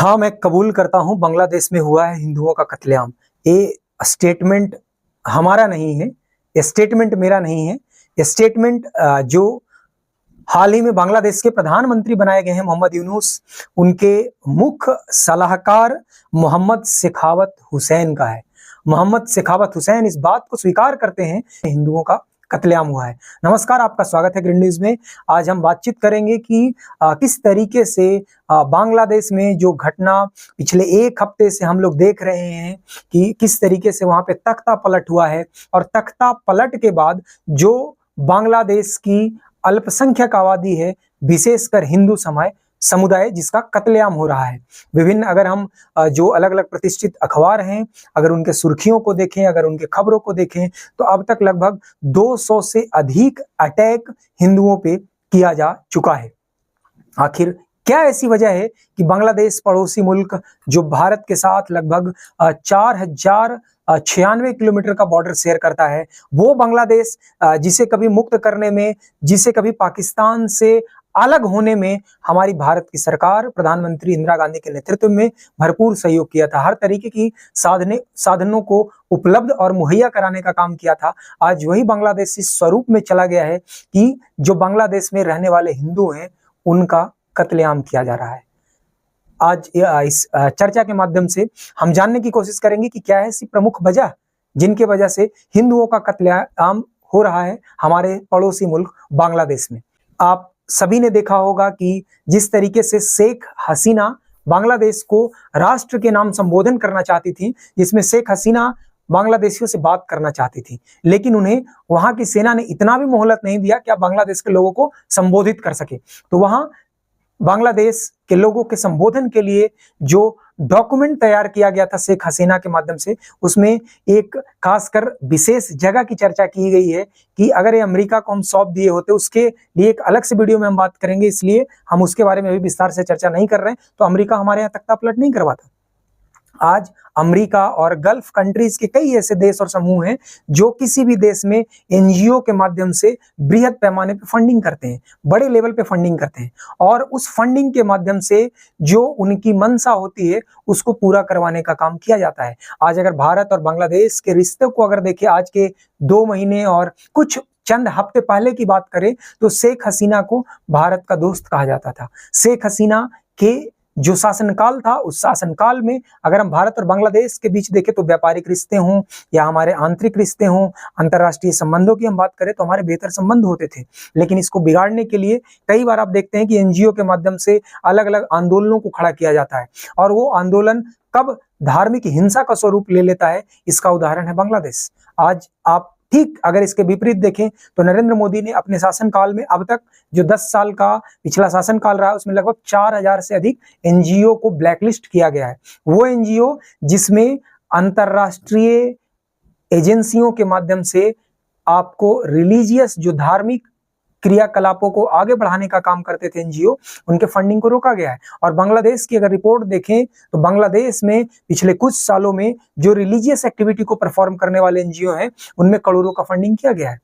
हाँ, मैं कबूल करता हूँ बांग्लादेश में हुआ है हिंदुओं का कत्लेआम। ये स्टेटमेंट हमारा नहीं है, ये स्टेटमेंट मेरा नहीं है। ये स्टेटमेंट जो हाल ही में बांग्लादेश के प्रधानमंत्री बनाए गए हैं मोहम्मद यूनुस, उनके मुख्य सलाहकार मोहम्मद शेखावत हुसैन का है। मोहम्मद शेखावत हुसैन इस बात को स्वीकार करते हैं हिंदुओं का कत्लेआम हुआ है। नमस्कार, आपका स्वागत है ग्रीन न्यूज में। आज हम बातचीत करेंगे कि किस तरीके से बांग्लादेश में जो घटना पिछले एक हफ्ते से हम लोग देख रहे हैं कि किस तरीके से वहां पे तख्ता पलट हुआ है, और तख्ता पलट के बाद जो बांग्लादेश की अल्पसंख्यक आबादी है, विशेषकर हिंदू समुदाय जिसका कत्लेआम हो रहा है। विभिन्न अगर हम जो अलग अलग प्रतिष्ठित अखबार हैं, अगर उनके सुर्खियों को देखें, अगर उनके खबरों को देखें, तो अब तक लगभग 200 से अधिक अटैक हिंदुओं पे किया जा चुका है। आखिर क्या ऐसी वजह है कि बांग्लादेश पड़ोसी मुल्क जो भारत के साथ लगभग 4096 किलोमीटर का बॉर्डर शेयर करता है, वो बांग्लादेश जिसे कभी मुक्त करने में, जिसे कभी पाकिस्तान से अलग होने में हमारी भारत की सरकार प्रधानमंत्री इंदिरा गांधी के नेतृत्व में भरपूर सहयोग किया था, हर तरीके की साधनों को उपलब्ध और मुहैया कराने का काम किया था। आज वही बांग्लादेश इस स्वरूप में चला गया है कि जो बांग्लादेश में रहने वाले हिंदू हैं उनका कत्लेआम किया जा रहा है। आज इस चर्चा के माध्यम से हम जानने की कोशिश करेंगे कि क्या है ऐसी प्रमुख वजह जिनके वजह से हिंदुओं का कत्लेआम हो रहा है हमारे पड़ोसी मुल्क बांग्लादेश में। आप सभी ने देखा होगा कि जिस तरीके से शेख हसीना बांग्लादेश को राष्ट्र के नाम संबोधन करना चाहती थी, जिसमें शेख हसीना बांग्लादेशियों से बात करना चाहती थी, लेकिन उन्हें वहां की सेना ने इतना भी मोहलत नहीं दिया कि आप बांग्लादेश के लोगों को संबोधित कर सके। तो वहां बांग्लादेश के लोगों के संबोधन के लिए जो डॉक्यूमेंट तैयार किया गया था शेख हसीना के माध्यम से, उसमें एक खासकर विशेष जगह की चर्चा की गई है कि अगर ये अमेरिका को हम सौंप दिए होते, उसके लिए एक अलग से वीडियो में हम बात करेंगे, इसलिए हम उसके बारे में भी विस्तार से चर्चा नहीं कर रहे हैं। तो अमेरिका हमारे यहाँ तख्ता पलट नहीं करवाता। आज अमेरिका और गल्फ कंट्रीज के कई ऐसे देश और समूह हैं जो किसी भी देश में एनजीओ के माध्यम से बृहद पैमाने पे फंडिंग करते हैं, बड़े लेवल पे फंडिंग करते हैं, और उस फंडिंग के माध्यम से जो उनकी मंशा होती है उसको पूरा करवाने का काम किया जाता है। आज अगर भारत और बांग्लादेश के रिश्ते को अगर देखें, आज के 2 महीने और कुछ चंद हफ्ते पहले की बात करें तो शेख हसीना को भारत का दोस्त कहा जाता था। शेख हसीना के जो शासनकाल था, उस शासनकाल में अगर हम भारत और बांग्लादेश के बीच देखें तो व्यापारिक रिश्ते हों या हमारे आंतरिक रिश्ते हों, अंतर्राष्ट्रीय संबंधों की हम बात करें तो हमारे बेहतर संबंध होते थे। लेकिन इसको बिगाड़ने के लिए कई बार आप देखते हैं कि एनजीओ के माध्यम से अलग अलग आंदोलनों को खड़ा किया जाता है, और वो आंदोलन कब धार्मिक हिंसा का स्वरूप ले लेता है, इसका उदाहरण है बांग्लादेश। आज आप ठीक अगर इसके विपरीत देखें तो नरेंद्र मोदी ने अपने शासनकाल में अब तक जो 10 साल का पिछला शासनकाल रहा है, उसमें लगभग 4000 से अधिक एनजीओ को ब्लैकलिस्ट किया गया है। वो एनजीओ जिसमें अंतरराष्ट्रीय एजेंसियों के माध्यम से आपको रिलीजियस जो धार्मिक क्रियाकलापों को आगे बढ़ाने का काम करते थे एनजीओ, उनके फंडिंग को रोका गया है। और बांग्लादेश की अगर रिपोर्ट देखें तो बांग्लादेश में पिछले कुछ सालों में जो रिलीजियस एक्टिविटी को परफॉर्म करने वाले एनजीओ हैं, उनमें करोड़ों का फंडिंग किया गया है।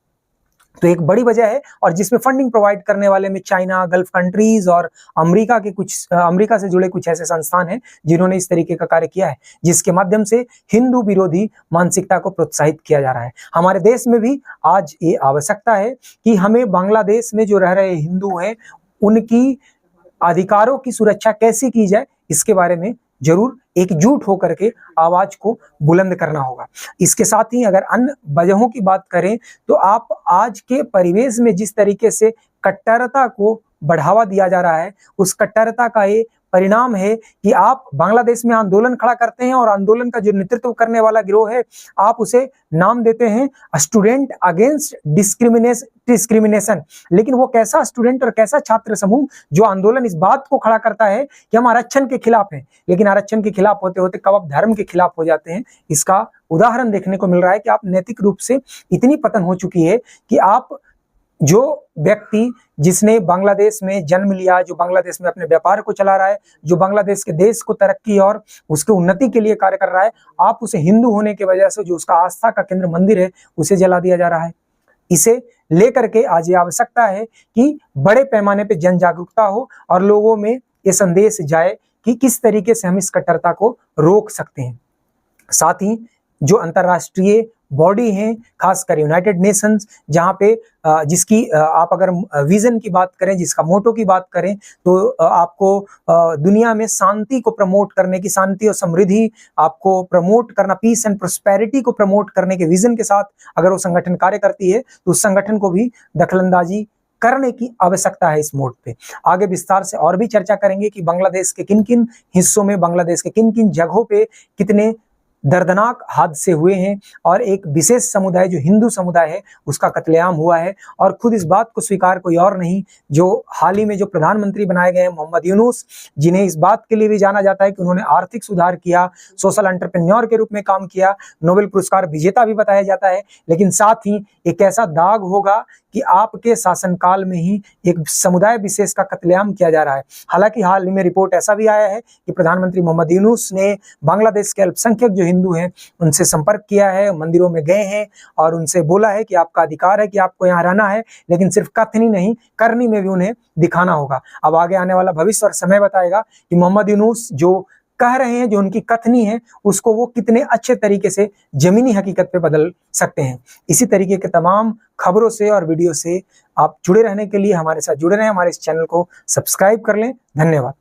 तो एक बड़ी वजह है, और जिसमें फंडिंग प्रोवाइड करने वाले में चाइना, गल्फ कंट्रीज और अमेरिका से जुड़े कुछ ऐसे संस्थान हैं जिन्होंने इस तरीके का कार्य किया है, जिसके माध्यम से हिंदू विरोधी मानसिकता को प्रोत्साहित किया जा रहा है। हमारे देश में भी आज ये आवश्यकता है कि हमें बांग्लादेश में जो रह रहे हिंदू हैं उनकी अधिकारों की सुरक्षा कैसे की जाए, इसके बारे में जरूर एकजुट होकर के आवाज को बुलंद करना होगा। इसके साथ ही अगर अन्य वजहों की बात करें तो आप आज के परिवेश में जिस तरीके से कट्टरता को बढ़ावा दिया जा रहा है, उस कट्टरता का ये परिणाम है कि आप बांग्लादेश में आंदोलन खड़ा करते हैं, और आंदोलन का जो नेतृत्व करने वाला गिरोह है, आप उसे नाम देते हैं स्टूडेंट अगेंस्ट डिस्क्रिमिनेशन। लेकिन वो कैसा स्टूडेंट और कैसा छात्र समूह जो आंदोलन इस बात को खड़ा करता है कि हम आरक्षण के खिलाफ हैं, लेकिन आरक्षण के खिलाफ होते होते कब आप धर्म के खिलाफ हो जाते हैं, इसका उदाहरण देखने को मिल रहा है कि आप नैतिक रूप से इतनी पतन हो चुकी है कि आप जो व्यक्ति जिसने बांग्लादेश में जन्म लिया, जो बांग्लादेश में अपने व्यापार को चला रहा है, जो बांग्लादेश के देश को तरक्की और उसके उन्नति के लिए कार्य कर रहा है, आप उसे हिंदू होने की वजह से जो उसका आस्था का केंद्र मंदिर है उसे जला दिया जा रहा है। इसे लेकर के आज ये आवश्यकता है कि बड़े पैमाने पे जन जागरूकता हो और लोगों में ये संदेश जाए कि किस तरीके से हम इस कट्टरता को रोक सकते हैं। साथ ही जो अंतर्राष्ट्रीय बॉडी हैं, खासकर यूनाइटेड नेशंस, जहां पे जिसकी आप अगर विजन की बात करें, जिसका मोटो की बात करें, तो आपको दुनिया में शांति को प्रमोट करने की, शांति और समृद्धि आपको प्रमोट करना, पीस एंड प्रोस्पेरिटी को प्रमोट करने के विजन के साथ अगर वो संगठन कार्य करती है तो उस संगठन को भी दखलंदाजी करने की आवश्यकता है। इस मोड पे आगे विस्तार से और भी चर्चा करेंगे कि बांग्लादेश के किन किन हिस्सों में, बांग्लादेश के किन किन जगहों पे कितने दर्दनाक हादसे हुए हैं और एक विशेष समुदाय जो हिंदू समुदाय है उसका कत्लेआम हुआ है। और खुद इस बात को स्वीकार कोई और नहीं, जो हाल ही में जो प्रधानमंत्री बनाए गए हैं मोहम्मद यूनुस, जिन्हें इस बात के लिए भी जाना जाता है कि उन्होंने आर्थिक सुधार किया, सोशल एंटरप्रेन्योर के रूप में काम किया, नोबेल पुरस्कार विजेता भी बताया जाता है, लेकिन साथ ही एक ऐसा दाग होगा कि आपके शासनकाल में ही एक समुदाय विशेष का कत्लेआम किया जा रहा है। हालांकि हाल ही में रिपोर्ट ऐसा भी आया है कि प्रधानमंत्री मोहम्मद यूनुस ने बांग्लादेश के अल्पसंख्यक जो हिंदू हैं उनसे संपर्क किया है, मंदिरों में गए हैं और उनसे बोला है कि आपका अधिकार है कि आपको यहाँ रहना है, लेकिन सिर्फ कथनी नहीं, करनी में भी उन्हें दिखाना होगा। अब आगे आने वाला भविष्य और समय बताएगा कि मोहम्मद यूनुस जो कह रहे हैं, जो उनकी कथनी है, उसको वो कितने अच्छे तरीके से जमीनी हकीकत पे बदल सकते हैं। इसी तरीके के तमाम खबरों से और वीडियो से आप जुड़े रहने के लिए हमारे साथ जुड़े रहें, हमारे इस चैनल को सब्सक्राइब कर लें। धन्यवाद।